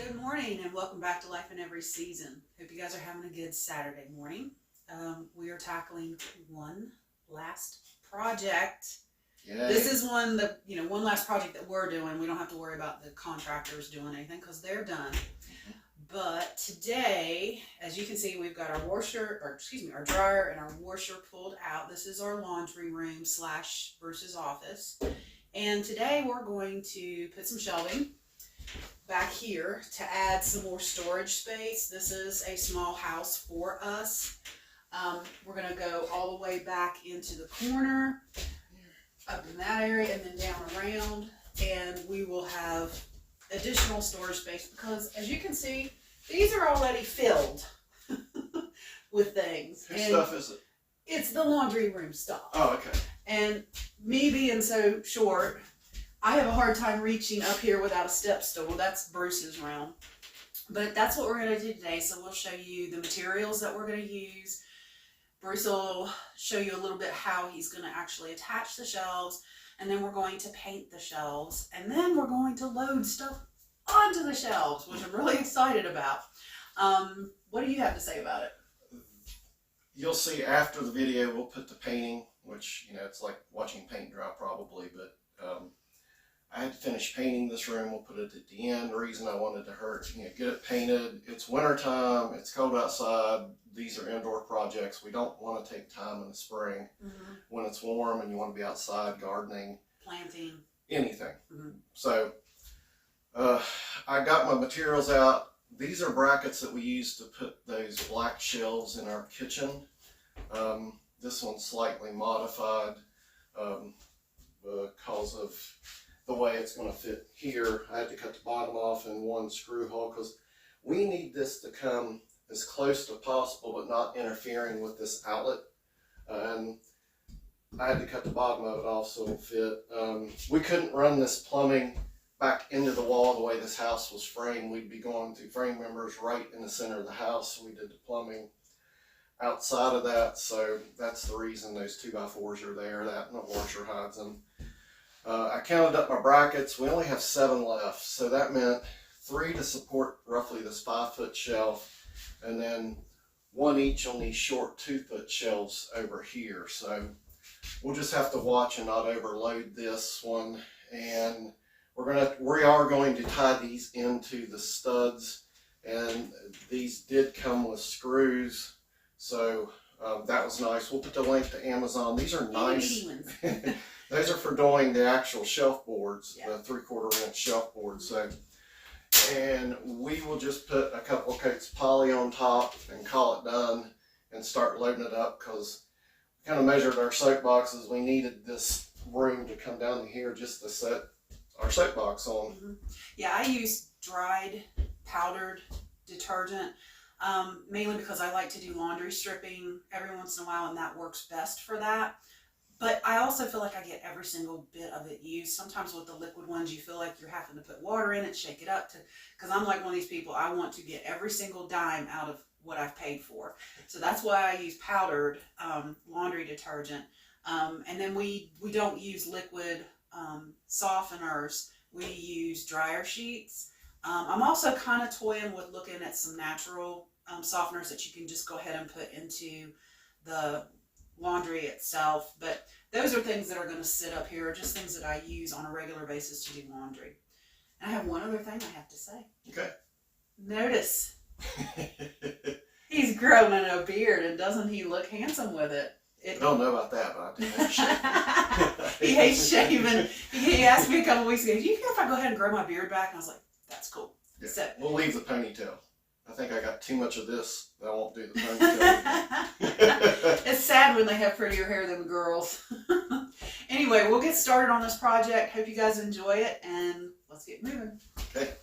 Good morning and welcome back to Life in Every Season. Hope you guys are having a good Saturday morning. We are tackling one last project. Yay. This is one last project that we're doing. We don't have to worry about the contractors doing anything because they're done. But today, as you can see, we've got our dryer and our washer pulled out. This is our laundry room / Bruce's office. And today we're going to put some shelving back here to add some more storage space. This is a small house for us. We're going to go all the way back into the corner, up in that area, and then down around, and we will have additional storage space because, as you can see, these are already filled with things. Whose stuff is it? It's the laundry room stuff. Oh, okay. And me being so short, I have a hard time reaching up here without a step stool. That's Bruce's realm. But that's what we're going to do today. So we'll show you the materials that we're going to use. Bruce will show you a little bit how he's going to actually attach the shelves. And then we're going to paint the shelves. And then we're going to load stuff onto the shelves, which I'm really excited about. What do you have to say about it? You'll see after the video, we'll put the painting, which, it's like watching paint dry probably, but I had to finish painting this room. We'll put it at the end. The reason I wanted to get it painted. It's winter time. It's cold outside. These are indoor projects. We don't want to take time in the spring when it's warm and you want to be outside gardening, planting, anything. So I got my materials out. These are brackets that we use to put those black shelves in our kitchen. This one's slightly modified because of the way it's going to fit here. I had to cut the bottom off in one screw hole because we need this to come as close to possible but not interfering with this outlet. And I had to cut the bottom of it off so it'll fit. We couldn't run this plumbing back into the wall the way this house was framed. We'd be going to frame members right in the center of the house. So we did the plumbing outside of that. So that's the reason those 2x4s are there. That and the washer hides them. I counted up my brackets. We only have 7 left. So that meant 3 to support roughly this 5-foot shelf. And then 1 each on these short 2-foot shelves over here. So we'll just have to watch and not overload this one. And we are going to tie these into the studs, and these did come with screws, so that was nice. We'll put the link to Amazon. These are nice. Those are for doing the actual shelf boards, the 3/4 inch shelf boards. So, and we will just put a couple of coats of poly on top and call it done and start loading it up because we kind of measured our soap boxes. We needed this room to come down to here just to set our soap box on. Yeah, I use dried powdered detergent mainly because I like to do laundry stripping every once in a while, and that works best for that. But I also feel like I get every single bit of it used. Sometimes with the liquid ones, you feel like you're having to put water in it, shake it up, because I'm like one of these people, I want to get every single dime out of what I've paid for. So that's why I use powdered laundry detergent. And then we don't use liquid softeners. We use dryer sheets. I'm also kind of toying with looking at some natural softeners that you can just go ahead and put into the laundry itself, but those are things that are going to sit up here, just things that I use on a regular basis to do laundry. And I have one other thing I have to say. Okay. Notice he's growing a beard, and doesn't he look handsome with it? I don't know about that, but I do hate shaving. He hates shaving. He asked me a couple weeks ago, do you care if I go ahead and grow my beard back? And I was like, that's cool. Yeah. So, we'll leave the ponytail. I think I got too much of this that I won't do the ponytail. It's sad when they have prettier hair than girls. Anyway, we'll get started on this project. Hope you guys enjoy it, and let's get moving. Okay.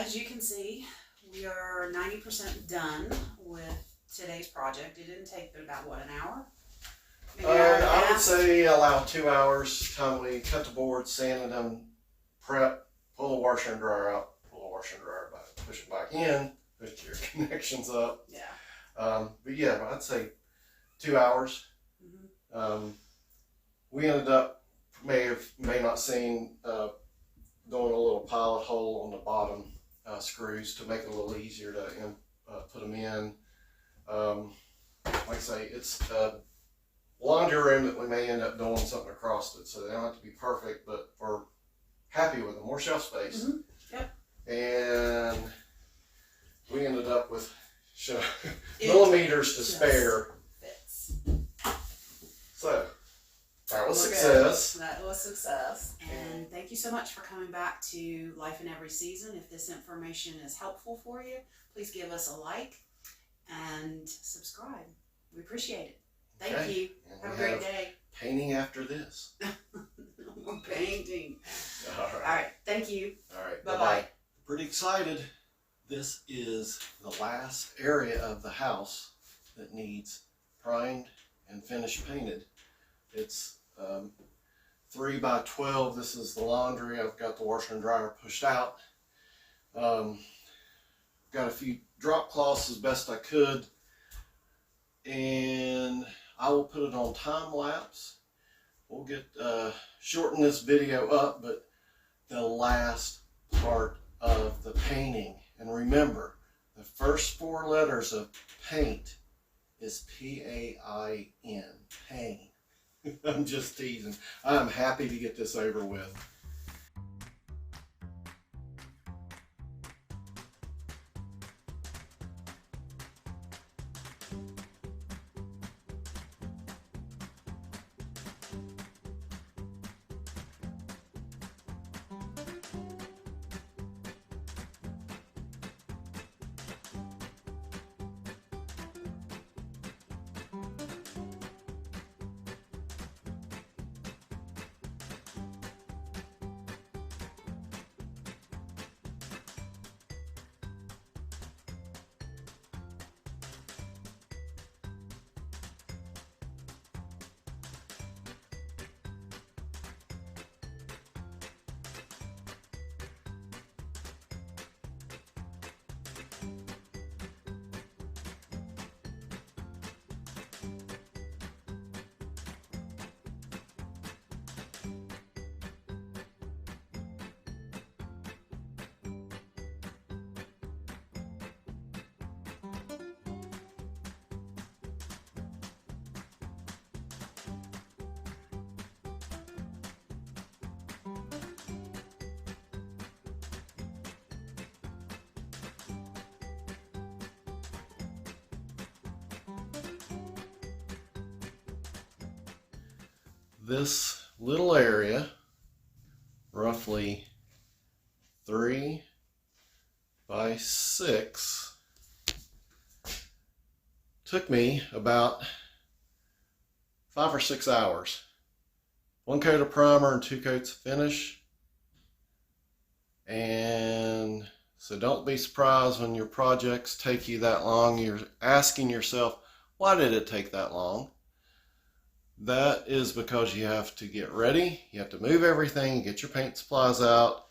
as you can see, we are 90% done with today's project. It didn't take but about, what, an hour? Maybe an hour and a I would half? say allow 2 hours. Time we cut the board, sanded them, prep, pull the washer and dryer out, pull the washer and dryer back, push it back in, put your connections up. Yeah. But yeah, I'd say 2 hours. Mm-hmm. We ended up, may not seen, doing a little pilot hole on the bottom screws to make it a little easier to put them in. Like I say, it's a laundry room that we may end up doing something across it, so they don't have to be perfect, but we're happy with them. More shelf space. Mm-hmm. Yep. And we ended up with millimeters to spare. Fits. So that was We're success. good. That was success. And thank you so much for coming back to Life in Every Season. If this information is helpful for you, please give us a like and subscribe. We appreciate it. Thank Okay. you. And Have a we great day. Painting after this. We're painting. All All right. right. Thank you. All right. Bye-bye. Pretty excited. This is the last area of the house that needs primed and finished painted. It's 3 by 12. This is the laundry. I've got the washer and dryer pushed out. Got a few drop cloths as best I could, and I will put it on time lapse. We'll get shorten this video up, but the last part of the painting, and remember, the first 4 letters of paint is P-A-I-N, pain. I'm just teasing. I'm happy to get this over with. This little area, roughly 3 by 6, took me about 5 or 6 hours. 1 coat of primer and 2 coats of finish. And so don't be surprised when your projects take you that long. You're asking yourself, why did it take that long? That is because you have to get ready, you have to move everything, get your paint supplies out,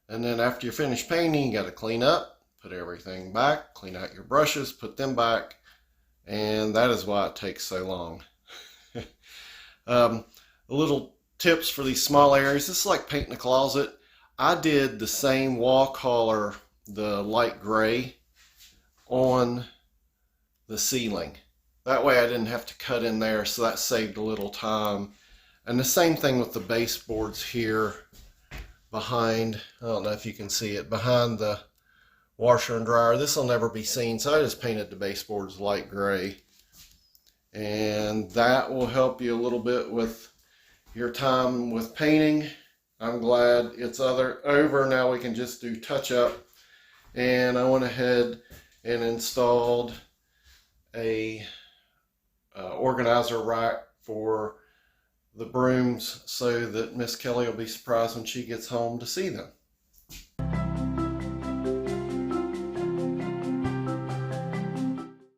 and then after you're finished painting, you got to clean up, put everything back, clean out your brushes, put them back, and that is why it takes so long. A little tips for these small areas. This is like painting a closet. I did the same wall color, the light gray, on the ceiling. That way I didn't have to cut in there, so that saved a little time. And the same thing with the baseboards here behind, I don't know if you can see it, behind the washer and dryer. This will never be seen, so I just painted the baseboards light gray. And that will help you a little bit with your time with painting. I'm glad it's over. Now we can just do touch up. And I went ahead and installed a organizer rack for the brooms so that Miss Kelly will be surprised when she gets home to see them.